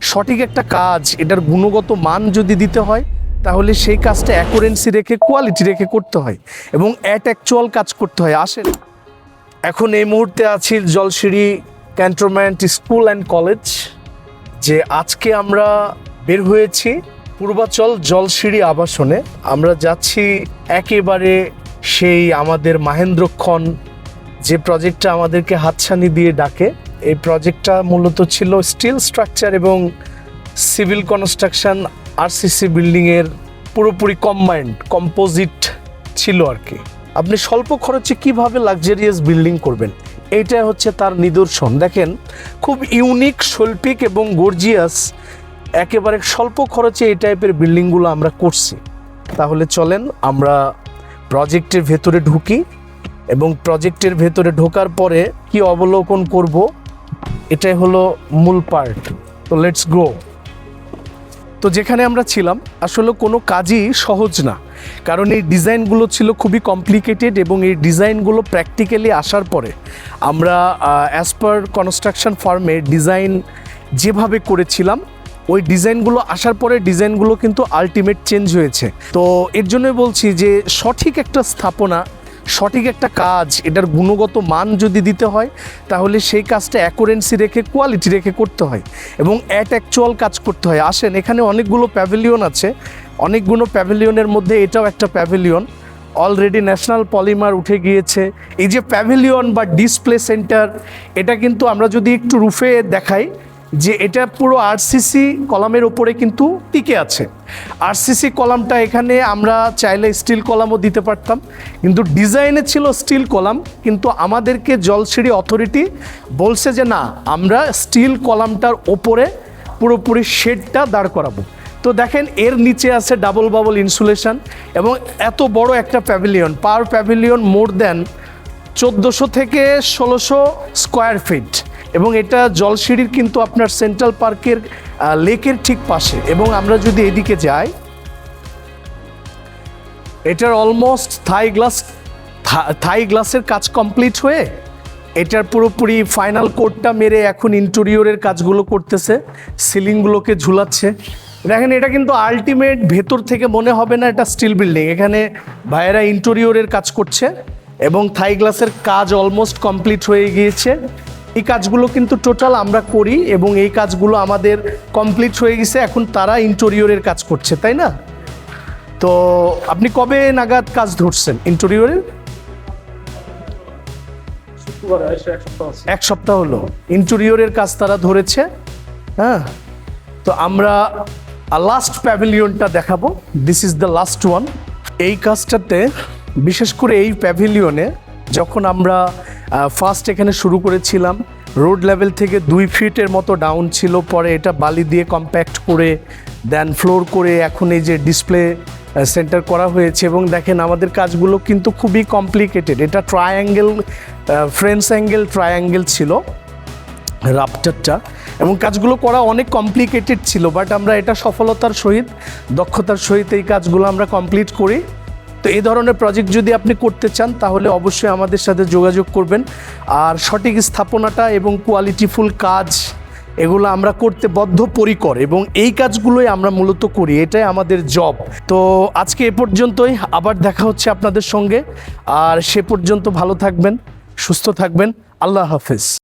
সঠিক একটা কাজ, এটার গুণগত মান যদি দিতে হয় তাহলে সেই কাজটা অ্যাকুরেন্সি রেখে, কোয়ালিটি রেখে করতে হয় এবং অ্যাকচুয়াল কাজ করতে হয়। আসেন, এখন এই মুহূর্তে আছি Jolshiri cantonment school and college. যে আজকে আমরা বের হয়েছি পূর্বাচল জলসিঁড়ি আবাসনে। আমরা যাচ্ছি একেবারে সেই আমাদের মাহেন্দ্রক্ষণ, যে প্রজেক্টটা আমাদেরকে হাতছানি দিয়ে ডাকে। এই প্রজেক্টটা মূলত ছিল স্টিল স্ট্রাকচার এবং সিভিল কনস্ট্রাকশন, আরসিসি বিল্ডিংয়ের পুরোপুরি কম্পোজিট ছিল আর কি। আপনি স্বল্প খরচে কিভাবে লাক্সারিয়াস বিল্ডিং করবেন, এইটা হচ্ছে তার নিদর্শন। দেখেন, খুব ইউনিক, শৈল্পিক এবং গর্জিয়াস, একেবারে স্বল্প খরচে এই টাইপের বিল্ডিংগুলো আমরা করছি। তাহলে চলেন আমরা প্রজেক্টের ভেতরে ঢুকি এবং প্রজেক্টের ভেতরে ঢোকার পরে কি অবলোকন করব, এটাই হলো মূল পার্ট। তো লেটস গো। তো যেখানে আমরা ছিলাম আসলে কোনো কাজই সহজ না, কারণ এই ডিজাইনগুলো ছিল খুবই কমপ্লিকেটেড এবং এই ডিজাইনগুলো প্র্যাকটিক্যালি আসার পরে আমরা অ্যাজ পার কনস্ট্রাকশন ফার্মে ডিজাইন যেভাবে করেছিলাম, ওই ডিজাইনগুলো আসার পরে ডিজাইনগুলো কিন্তু আলটিমেট চেঞ্জ হয়েছে। তো এর জন্যই বলছি যে সঠিক একটা স্থাপনা, সঠিক একটা কাজ, এটার গুণগত মান যদি দিতে হয় তাহলে সেই কাজটা অ্যাকুরেন্সি রেখে, কোয়ালিটি রেখে করতে হয় এবং অ্যাকচুয়াল কাজ করতে হয়। আসেন, এখানে অনেকগুলো প্যাভিলিয়ন আছে, অনেকগুলো প্যাভিলিয়নের মধ্যে এটাও একটা প্যাভিলিয়ন। অলরেডি ন্যাশনাল পলিমার উঠে গিয়েছে। এই যে প্যাভিলিয়ন বা ডিসপ্লে সেন্টার, এটা কিন্তু আমরা যদি একটু রুফে দেখাই যে এটা পুরো আরসিসি কলামের ওপরে কিন্তু টিকে আছে। আরসিসি কলামটা এখানে আমরা চাইলে স্টিল কলামও দিতে পারতাম, কিন্তু ডিজাইনে ছিল স্টিল কলাম, কিন্তু আমাদেরকে জলসিঁড়ি অথরিটি বলছে যে না, আমরা স্টিল কলামটার ওপরে পুরোপুরি শেডটা দাঁড় করাবো। তো দেখেন, এর নিচে আছে ডাবল বাবল ইনসুলেশন এবং এত বড় একটা প্যাভিলিয়ন, পার প্যাভিলিয়ন মোর দ্যান 1400 থেকে 1600 স্কোয়ার ফিট এবং এটা জলসিঁড়ির কিন্তু আপনার সেন্ট্রাল পার্কের লেকের ঠিক পাশে। এবং আমরা যদি এদিকে যাই, এটার অলমোস্ট থাই গ্লাসের কাজ কমপ্লিট হয়ে এটার পুরোপুরি ফাইনাল কোটটা মেরে এখন ইন্টেরিয়রের কাজগুলো করতেছে, সিলিংগুলোকে ঝুলাচ্ছে। দেখেন, এটা কিন্তু আলটিমেট, ভেতর থেকে মনে হবে না এটা স্টিল বিল্ডিং। এখানে ভাইয়েরা ইন্টেরিয়রের কাজ করছে এবং থাই গ্লাসের কাজ অলমোস্ট কমপ্লিট হয়ে গিয়েছে। এই কাজগুলো কিন্তু টোটাল আমরা করি এবং এই কাজগুলো আমাদের কমপ্লিট হয়ে গেছে, এখন তারা ইন্টেরিয়রের কাজ করছে, তাই না? তো আপনি কবে নাগাদ কাজ ধরছেন ইন্টেরিয়রের? এক সপ্তাহ হলো ইন্টেরিয়রের কাজ তারা ধরেছে। হ্যাঁ, তো আমরা লাস্ট প্যাভিলিয়নটা দেখাবো। This is the last one. এই কাজটাতে, বিশেষ করে এই প্যাভিলিয়নে যখন আমরা ফার্স্ট এখানে শুরু করেছিলাম, রোড লেভেল থেকে 2 ফিটের মতো ডাউন ছিল, পরে এটা বালি দিয়ে কম্প্যাক্ট করে দেন ফ্লোর করে এখন এই যে ডিসপ্লে সেন্টার করা হয়েছে। এবং দেখেন, আমাদের কাজগুলো কিন্তু খুবই কমপ্লিকেটেড। এটা ট্রায়াঙ্গেল, ফ্রেঞ্চ অ্যাঙ্গেল ট্রায়াঙ্গেল ছিল রাফটারটা, এবং কাজগুলো করা অনেক কমপ্লিকেটেড ছিল, বাট আমরা এটা সফলতার সহিত, দক্ষতার সহিত এই কাজগুলো আমরা কমপ্লিট করি। তো এই ধরনের প্রজেক্ট যদি আপনি করতে চান তাহলে অবশ্যই আমাদের সাথে যোগাযোগ করবেন। আর সঠিক স্থাপনাটা এবং কোয়ালিটিফুল কাজ, এগুলো আমরা করতে বদ্ধপরিকর এবং এই কাজগুলোই আমরা মূলত করি, এটাই আমাদের জব। তো আজকে এ পর্যন্তই, আবার দেখা হচ্ছে আপনাদের সঙ্গে। আর সে পর্যন্ত ভালো থাকবেন, সুস্থ থাকবেন। আল্লাহ হাফেজ।